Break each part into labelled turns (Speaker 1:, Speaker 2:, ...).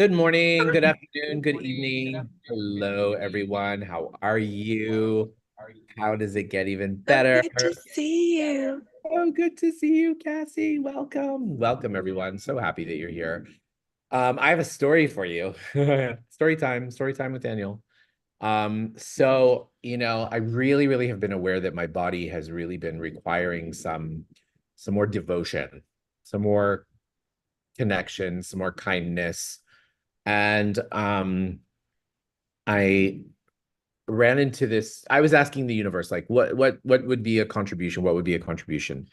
Speaker 1: Good morning, good afternoon, good evening. Hello, everyone. How are you? How does it get even
Speaker 2: So
Speaker 1: better?
Speaker 2: good to see you.
Speaker 1: Oh, good to see you, Cassie. Welcome. Welcome, everyone. So happy that you're here. I have a story for you. Story time with Daniel. I really, really have been aware that my body has really been requiring some more devotion, some more connection, some more kindness. And I ran into this. I was asking the universe, like, what would be a contribution? What would be a contribution?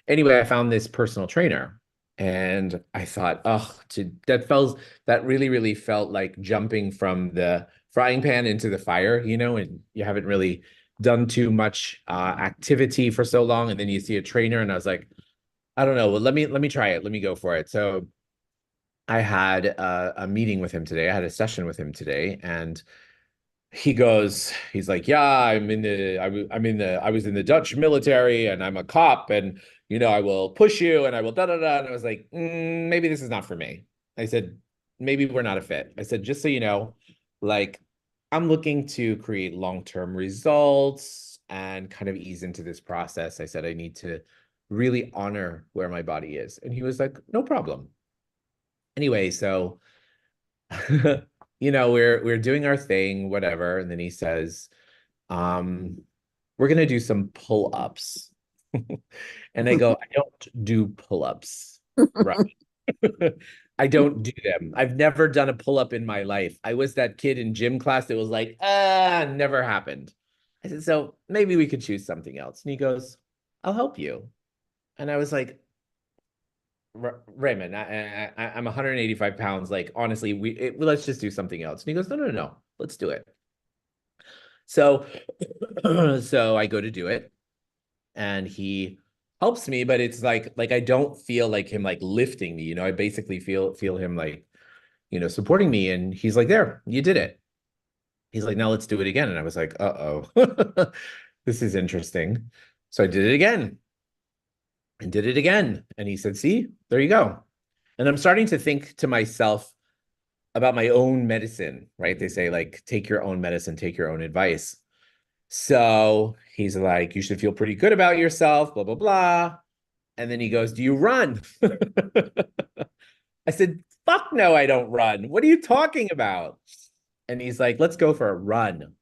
Speaker 1: Anyway, I found this personal trainer, and I thought, oh, that really, really felt like jumping from the frying pan into the fire, and you haven't really done too much activity for so long, and then you see a trainer, and I was like, I don't know. Well, let me try it. Let me go for it. So I had a meeting with him today. I had a session with him today, and he's like, yeah, I was in the Dutch military, and I'm a cop, and I will push you, and I will da da da. And I was like, maybe this is not for me. I said, maybe we're not a fit. I said, just so you know, like, I'm looking to create long-term results and kind of ease into this process. I said, I need to really honor where my body is. And he was like, no problem. Anyway, so we're doing our thing, whatever. And then he says, we're gonna do some pull-ups. And I go, I don't do pull-ups, right? I don't do them. I've never done a pull-up in my life. I was that kid in gym class that was like, never happened. I said, so maybe we could choose something else. And he goes, I'll help you. And I was like, Raymond, I'm 185 pounds. Like, honestly, let's just do something else. And he goes, no, no, no, let's do it. So, so I go to do it, and he helps me, but it's like I don't feel like him like lifting me. I basically feel him like supporting me, and he's like, there, you did it. He's like, now let's do it again, and I was like, uh-oh, this is interesting. So I did it again and did it again, and he said, see, there you go. And I'm starting to think to myself about my own medicine, right? They say, like, take your own medicine, take your own advice. So he's like, you should feel pretty good about yourself, blah, blah, blah. And then he goes, do you run? I said, fuck no, I don't run. What are you talking about? And he's like, let's go for a run.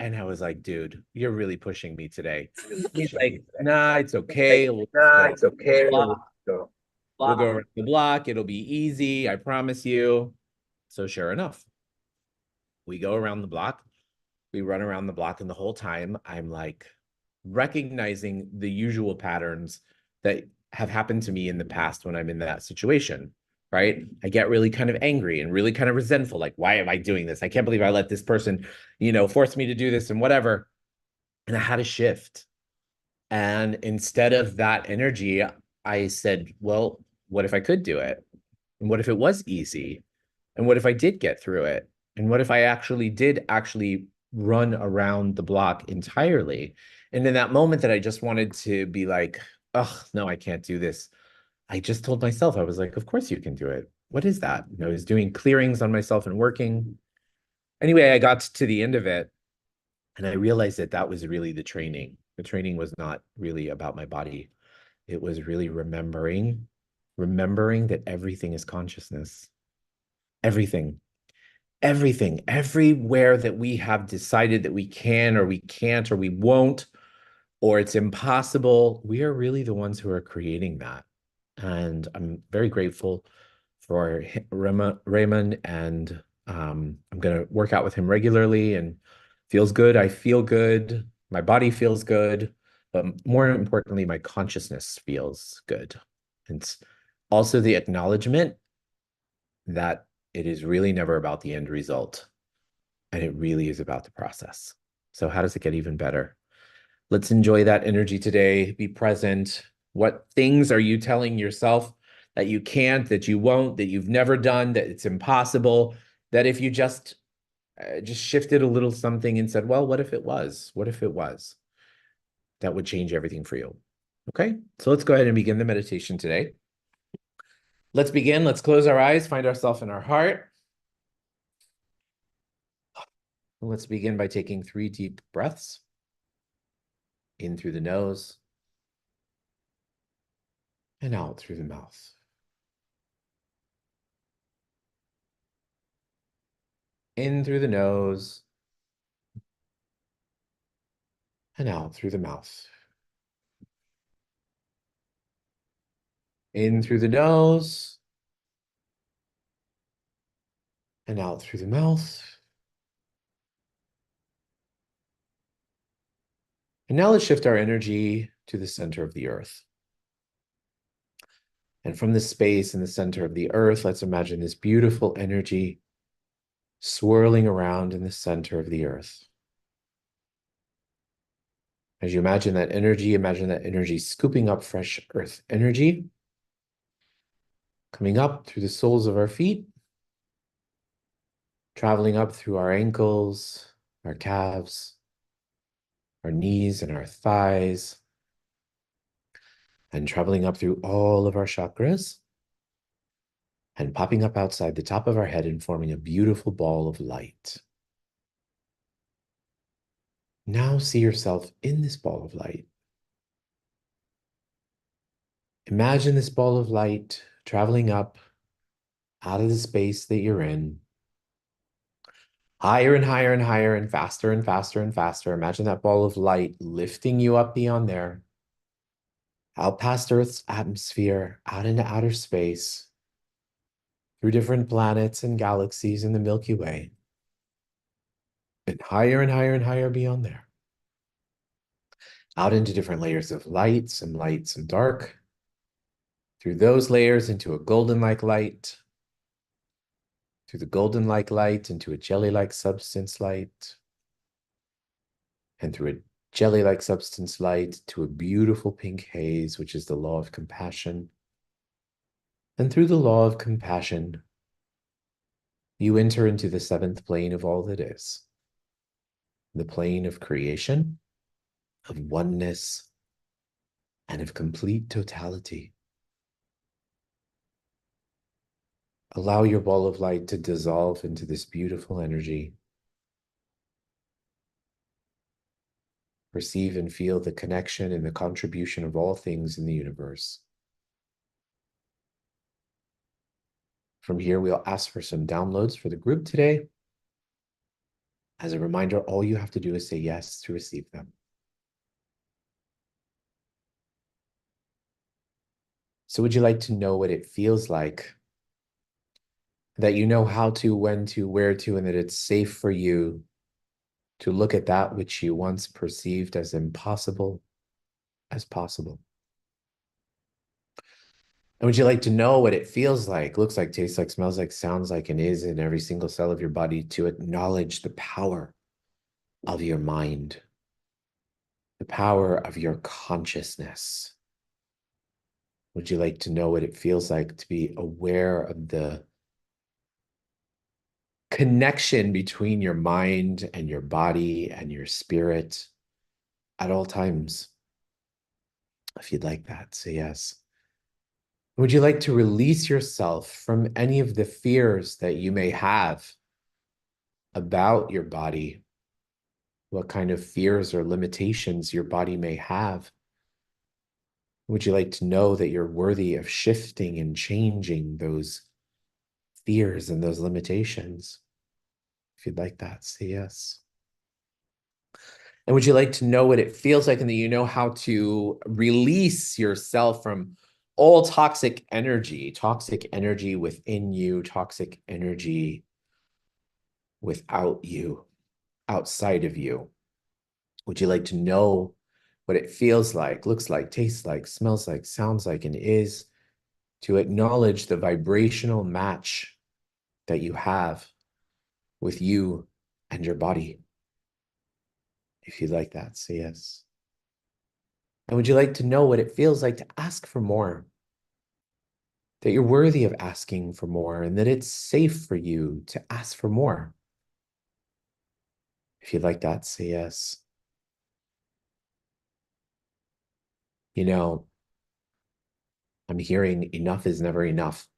Speaker 1: And I was like, dude, you're really pushing me today. He's like, nah, it's okay. We'll just
Speaker 2: Nah,
Speaker 1: go
Speaker 2: it's okay.
Speaker 1: block.
Speaker 2: Go.
Speaker 1: We'll go around the block. It'll be easy. I promise you. So sure enough, we go around the block. We run around the block, and the whole time I'm like recognizing the usual patterns that have happened to me in the past when I'm in that situation, right? I get really kind of angry and really kind of resentful, like, why am I doing this? I can't believe I let this person, force me to do this and whatever. And I had a shift. And instead of that energy, I said, well, what if I could do it? And what if it was easy? And what if I did get through it? And what if I actually did actually run around the block entirely? And in that moment that I just wanted to be like, oh, no, I can't do this. I just told myself, I was like, of course you can do it. What is that? I was doing clearings on myself and working. Anyway, I got to the end of it, and I realized that that was really the training. The training was not really about my body. It was really remembering that everything is consciousness. Everything. Everything, everywhere that we have decided that we can or we can't or we won't or it's impossible, we are really the ones who are creating that. And I'm very grateful for Raymond, and I'm going to work out with him regularly, and feels good. I feel good. My body feels good, but more importantly, my consciousness feels good. It's also the acknowledgement that it is really never about the end result, and it really is about the process. So how does it get even better? Let's enjoy that energy today. Be present. What things are you telling yourself that you can't, that you won't, that you've never done, that it's impossible, that if you just shifted a little something and said, well, what if it was? What if it was? That would change everything for you. Okay, so let's go ahead and begin the meditation today. Let's begin. Let's close our eyes, find ourselves in our heart. Let's begin by taking 3 deep breaths in through the nose and out through the mouth. In through the nose and out through the mouth. In through the nose and out through the mouth. And now let's shift our energy to the center of the earth. And from this space in the center of the earth, let's imagine this beautiful energy swirling around in the center of the earth. As you imagine that energy scooping up fresh earth energy, coming up through the soles of our feet, traveling up through our ankles, our calves, our knees, and our thighs, and traveling up through all of our chakras, and popping up outside the top of our head and forming a beautiful ball of light. Now see yourself in this ball of light. Imagine this ball of light traveling up out of the space that you're in, higher and higher and higher and faster and faster and faster. Imagine that ball of light lifting you up beyond there, out past Earth's atmosphere, out into outer space, through different planets and galaxies in the Milky Way, and higher and higher and higher beyond there, out into different layers of light, some dark, through those layers into a golden-like light, through the golden-like light into a jelly-like substance light, and through a jelly-like substance light to a beautiful pink haze, which is the law of compassion. And through the law of compassion, you enter into the 7th plane of all that is, the plane of creation, of oneness, and of complete totality. Allow your ball of light to dissolve into this beautiful energy. Perceive and feel the connection and the contribution of all things in the universe. From here, we'll ask for some downloads for the group today. As a reminder, all you have to do is say yes to receive them. So would you like to know what it feels like? That you know how to, when to, where to, and that it's safe for you to look at that which you once perceived as impossible as possible. And would you like to know what it feels like, looks like, tastes like, smells like, sounds like, and is in every single cell of your body to acknowledge the power of your mind, the power of your consciousness? Would you like to know what it feels like to be aware of the connection between your mind and your body and your spirit at all times? If you'd like that, say yes. Would you like to release yourself from any of the fears that you may have about your body? What kind of fears or limitations your body may have? Would you like to know that you're worthy of shifting and changing those fears and those limitations? If you'd like that, say yes. And would you like to know what it feels like and that you know how to release yourself from all toxic energy within you, toxic energy without you, outside of you? Would you like to know what it feels like, looks like, tastes like, smells like, sounds like, and is to acknowledge the vibrational match that you have with you and your body? If you'd like that, say yes. And would you like to know what it feels like to ask for more? That you're worthy of asking for more and that it's safe for you to ask for more? If you'd like that, say yes. You know, I'm hearing enough is never enough.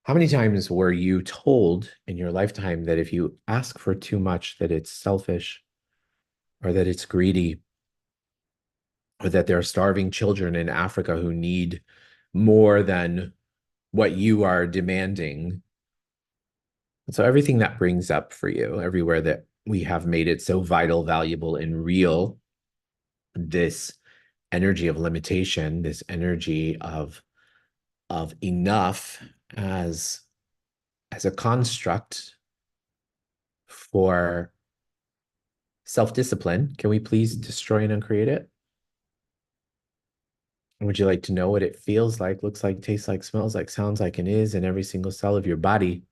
Speaker 1: How many times were you told in your lifetime that if you ask for too much, that it's selfish or that it's greedy or that there are starving children in Africa who need more than what you are demanding? And so everything that brings up for you, everywhere that we have made it so vital, valuable, and real, this energy of limitation, this energy of enough as as a construct for self-discipline. Can we please destroy and uncreate it? Would you like to know what it feels like, looks like, tastes like, smells like, sounds like, and is in every single cell of your body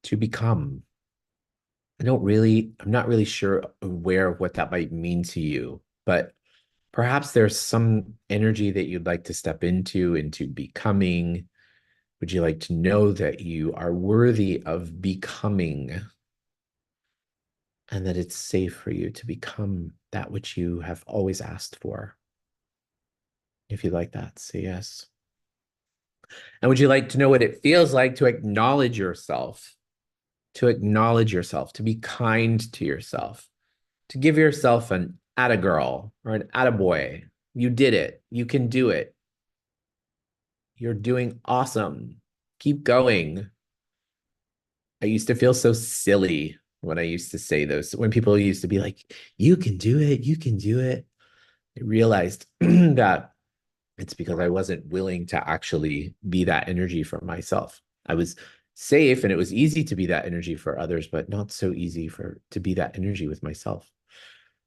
Speaker 1: to become? I'm not really sure aware of what that might mean to you, but perhaps there's some energy that you'd like to step into becoming. Would you like to know that you are worthy of becoming and that it's safe for you to become that which you have always asked for? If you like that, say yes. And would you like to know what it feels like to acknowledge yourself, to be kind to yourself, to give yourself an atta girl or an atta boy? You did it. You can do it. You're doing awesome. Keep going. I used to feel so silly when I used to say those, when people used to be like, you can do it. You can do it. I realized that it's because I wasn't willing to actually be that energy for myself. I was safe and it was easy to be that energy for others, but not so easy for to be that energy with myself.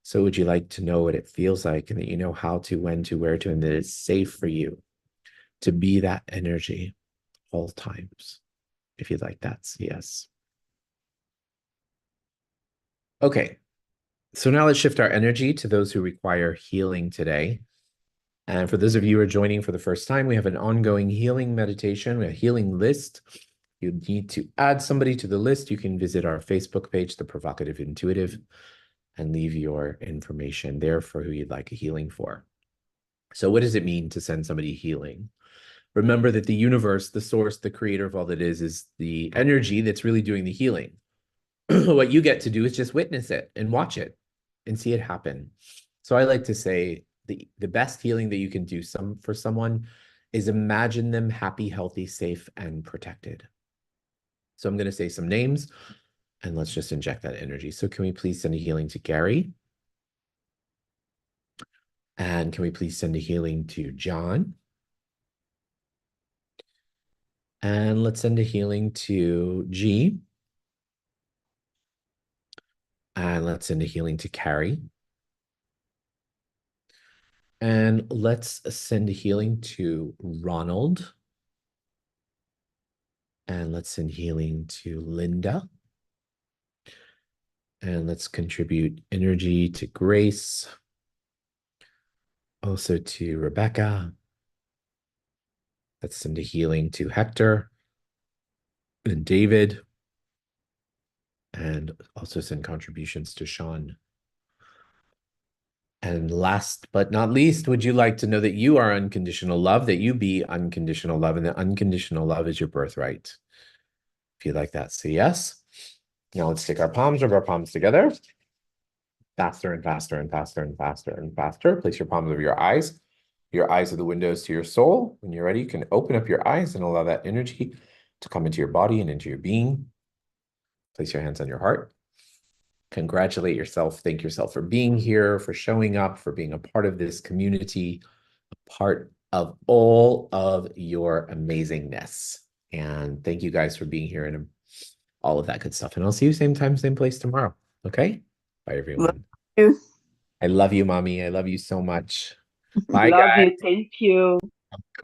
Speaker 1: So would you like to know what it feels like and that you know how to, when to, where to, and that it's safe for you to be that energy all times? If you'd like that, yes. Okay. So now let's shift our energy to those who require healing today. And for those of you who are joining for the first time, we have an ongoing healing meditation, a healing list. You need to add somebody to the list. You can visit our Facebook page, The Provocative Intuitive, and leave your information there for who you'd like a healing for. So what does it mean to send somebody healing? Remember that the universe, the source, the creator of all that is the energy that's really doing the healing. What you get to do is just witness it and watch it and see it happen. So I like to say the best healing that you can do for someone is imagine them happy, healthy, safe, and protected. So I'm going to say some names and let's just inject that energy. So can we please send a healing to Gary? And can we please send a healing to John? And let's send a healing to G. And let's send a healing to Carrie. And let's send a healing to Ronald. And let's send healing to Linda. And let's contribute energy to Grace. Also to Rebecca. Let's send a healing to Hector and David. And also send contributions to Sean. And last but not least, would you like to know that you are unconditional love, that you be unconditional love, and that unconditional love is your birthright? If you like that, say yes. Now let's take our palms, rub our palms together. Faster and faster and faster and faster and faster. Place your palms over your eyes. Your eyes are the windows to your soul. When you're ready, you can open up your eyes and allow that energy to come into your body and into your being. Place your hands on your heart. Congratulate yourself. Thank yourself for being here, for showing up, for being a part of this community, a part of all of your amazingness. And thank you guys for being here and all of that good stuff. And I'll see you same time, same place tomorrow. Okay? Bye,
Speaker 2: Love
Speaker 1: everyone.
Speaker 2: you.
Speaker 1: I love you, mommy. I love you so much. Bye,
Speaker 2: Love
Speaker 1: guys.
Speaker 2: you. Thank you.